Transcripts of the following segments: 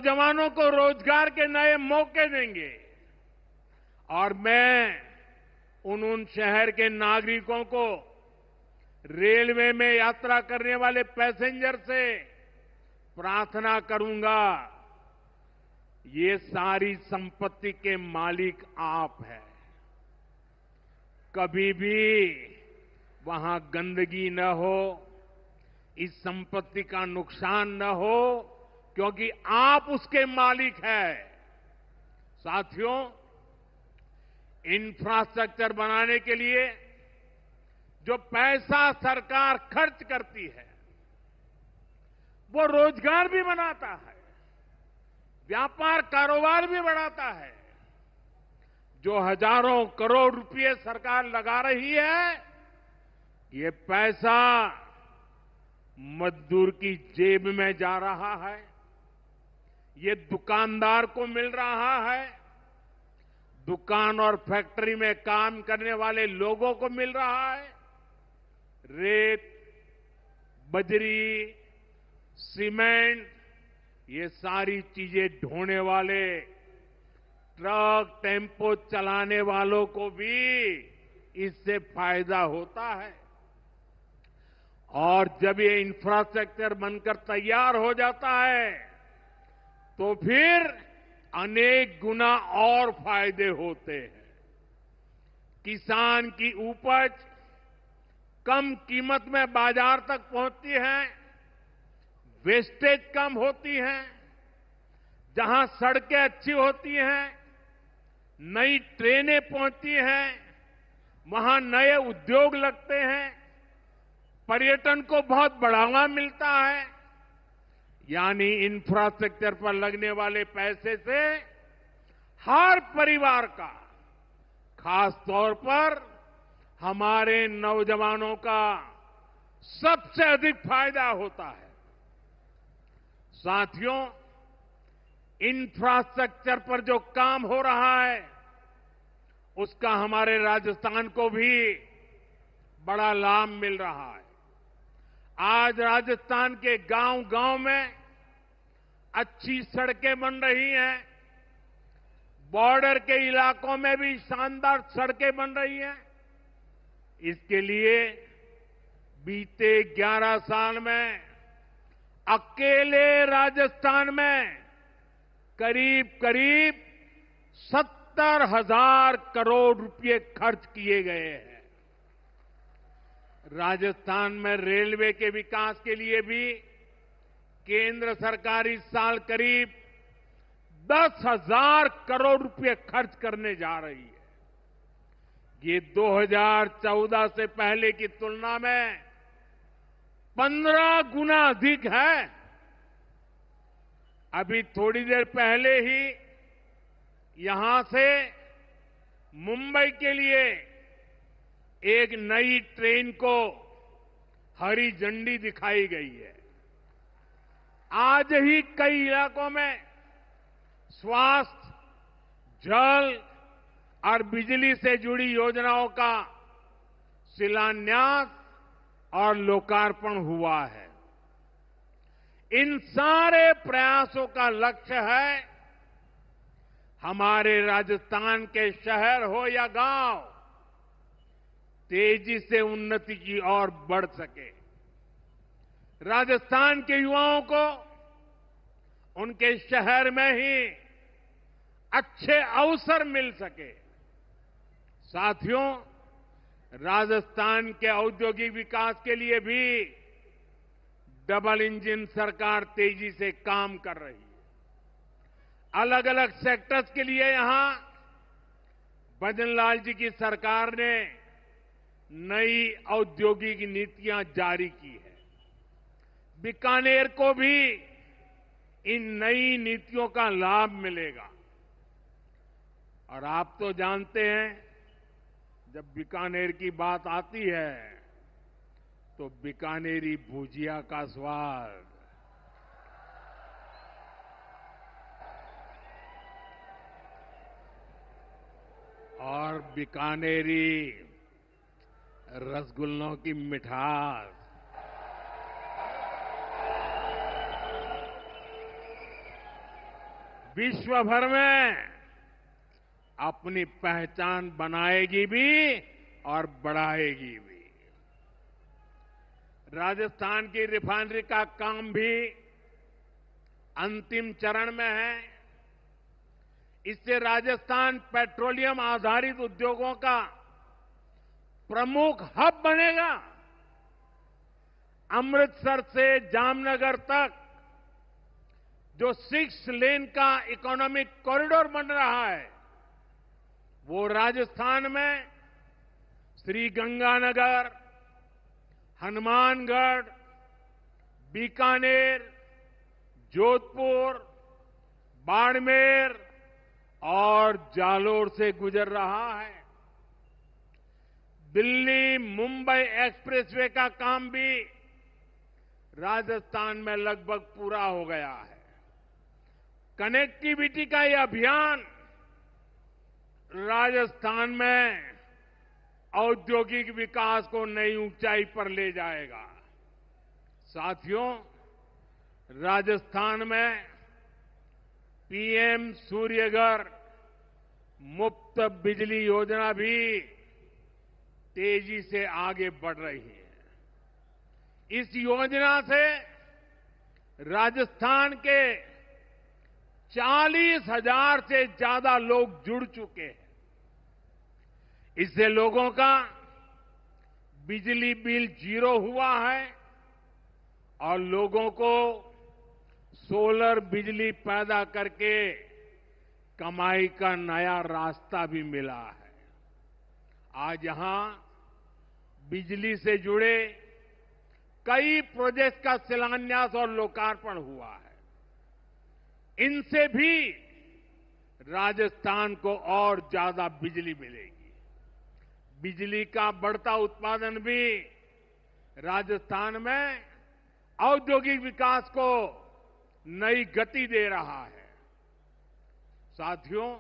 जवानों को रोजगार के नए मौके देंगे और मैं उन शहर के नागरिकों को रेलवे में यात्रा करने वाले पैसेंजर से प्रार्थना करूंगा, ये सारी संपत्ति के मालिक आप हैं। कभी भी वहां गंदगी न हो, इस संपत्ति का नुकसान न हो, क्योंकि आप उसके मालिक हैं। साथियों, इंफ्रास्ट्रक्चर बनाने के लिए जो पैसा सरकार खर्च करती है, वो रोजगार भी बनाता है, व्यापार कारोबार भी बढ़ाता है। जो हजारों करोड़ रुपए सरकार लगा रही है, ये पैसा मजदूर की जेब में जा रहा है, ये दुकानदार को मिल रहा है, दुकान और फैक्ट्री में काम करने वाले लोगों को मिल रहा है। रेत, बजरी, सीमेंट, ये सारी चीजें ढोने वाले ट्रक, टेम्पो चलाने वालों को भी इससे फायदा होता है। और जब ये इंफ्रास्ट्रक्चर बनकर तैयार हो जाता है, तो फिर अनेक गुना और फायदे होते हैं। किसान की उपज कम कीमत में बाजार तक पहुंचती है, वेस्टेज कम होती है, जहां सड़कें अच्छी होती हैं, नई ट्रेनें पहुंचती हैं, वहां नए उद्योग लगते हैं, पर्यटन को बहुत बढ़ावा मिलता है। यानी इंफ्रास्ट्रक्चर पर लगने वाले पैसे से हर परिवार का, खास तौर पर हमारे नौजवानों का सबसे अधिक फायदा होता है। साथियों, इंफ्रास्ट्रक्चर पर जो काम हो रहा है, उसका हमारे राजस्थान को भी बड़ा लाभ मिल रहा है। आज राजस्थान के गांव-गांव में अच्छी सड़कें बन रही हैं, बॉर्डर के इलाकों में भी शानदार सड़कें बन रही हैं। इसके लिए बीते 11 साल में अकेले राजस्थान में करीब 70,000 करोड़ रुपए खर्च किए गए हैं। राजस्थान में रेलवे के विकास के लिए भी केंद्र सरकार इस साल करीब 10,000 करोड़ रुपए खर्च करने जा रही है। ये 2014 से पहले की तुलना में 15 गुना अधिक है। अभी थोड़ी देर पहले ही यहां से मुंबई के लिए एक नई ट्रेन को हरी झंडी दिखाई गई है। आज ही कई इलाकों में स्वास्थ्य, जल और बिजली से जुड़ी योजनाओं का शिलान्यास और लोकार्पण हुआ है। इन सारे प्रयासों का लक्ष्य है हमारे राजस्थान के शहर हो या गांव तेजी से उन्नति की ओर बढ़ सके। राजस्थान के युवाओं को उनके शहर में ही अच्छे अवसर मिल सके। साथियों, राजस्थान के औद्योगिक विकास के लिए भी डबल इंजन सरकार तेजी से काम कर रही है। अलग अलग सेक्टर्स के लिए यहां भजनलाल जी की सरकार ने नई औद्योगिक नीतियां जारी की है। बीकानेर को भी इन नई नीतियों का लाभ मिलेगा। और आप तो जानते हैं, जब बीकानेर की बात आती है तो बीकानेरी भुजिया का स्वाद, और बीकानेरी रसगुल्लों की मिठास, विश्व भर में अपनी पहचान बनाएगी भी और बढ़ाएगी भी। राजस्थान की रिफाइनरी का काम भी अंतिम चरण में है। इससे राजस्थान पेट्रोलियम आधारित उद्योगों का प्रमुख हब बनेगा। अमृतसर से जामनगर तक जो 6 लेन का इकोनॉमिक कॉरिडोर बन रहा है, वो राजस्थान में श्रीगंगानगर, हनुमानगढ़, बीकानेर, जोधपुर, बाड़मेर और जालोर से गुजर रहा है। दिल्ली मुंबई एक्सप्रेसवे का काम भी राजस्थान में लगभग पूरा हो गया है। कनेक्टिविटी का यह अभियान राजस्थान में औद्योगिक विकास को नई ऊंचाई पर ले जाएगा। साथियों, राजस्थान में पीएम सूर्यघर मुफ्त बिजली योजना भी तेजी से आगे बढ़ रही है। इस योजना से राजस्थान के 40,000 से ज्यादा लोग जुड़ चुके हैं। इससे लोगों का बिजली बिल 0 हुआ है और लोगों को सोलर बिजली पैदा करके कमाई का नया रास्ता भी मिला है। आज यहां बिजली से जुड़े कई प्रोजेक्ट का शिलान्यास और लोकार्पण हुआ है। इनसे भी राजस्थान को और ज्यादा बिजली मिलेगी। बिजली का बढ़ता उत्पादन भी राजस्थान में औद्योगिक विकास को नई गति दे रहा है। साथियों,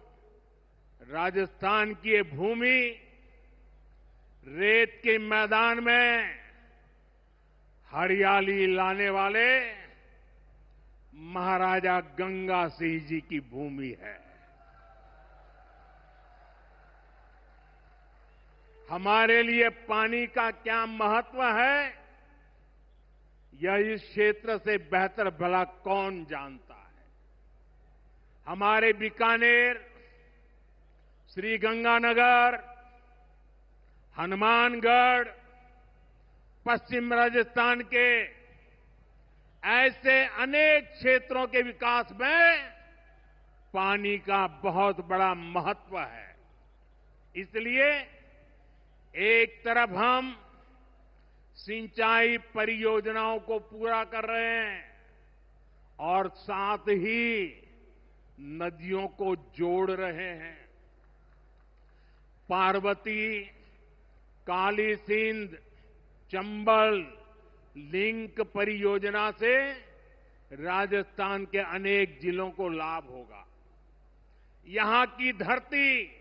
राजस्थान की ये भूमि रेत के मैदान में हरियाली लाने वाले महाराजा गंगा सिंह जी की भूमि है। हमारे लिए पानी का क्या महत्व है, यह इस क्षेत्र से बेहतर भला कौन जानता है। हमारे बीकानेर, श्रीगंगानगर, हनुमानगढ़, पश्चिम राजस्थान के ऐसे अनेक क्षेत्रों के विकास में पानी का बहुत बड़ा महत्व है। इसलिए एक तरफ हम सिंचाई परियोजनाओं को पूरा कर रहे हैं और साथ ही नदियों को जोड़ रहे हैं। पार्वती, काली सिंध, चंबल लिंक परियोजना से राजस्थान के अनेक जिलों को लाभ होगा। यहां की धरती,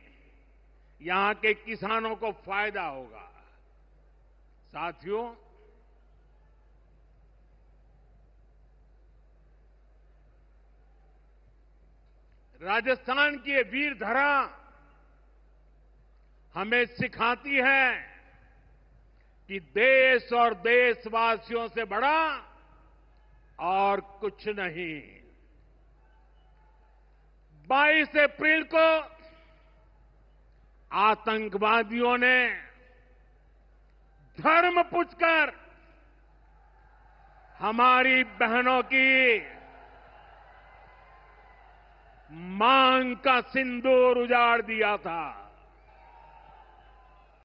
यहां के किसानों को फायदा होगा। साथियों, राजस्थान की ये वीर धरा हमें सिखाती है कि देश और देशवासियों से बड़ा और कुछ नहीं। 22 अप्रैल को आतंकवादियों ने धर्म पूछकर हमारी बहनों की मांग का सिंदूर उजाड़ दिया था।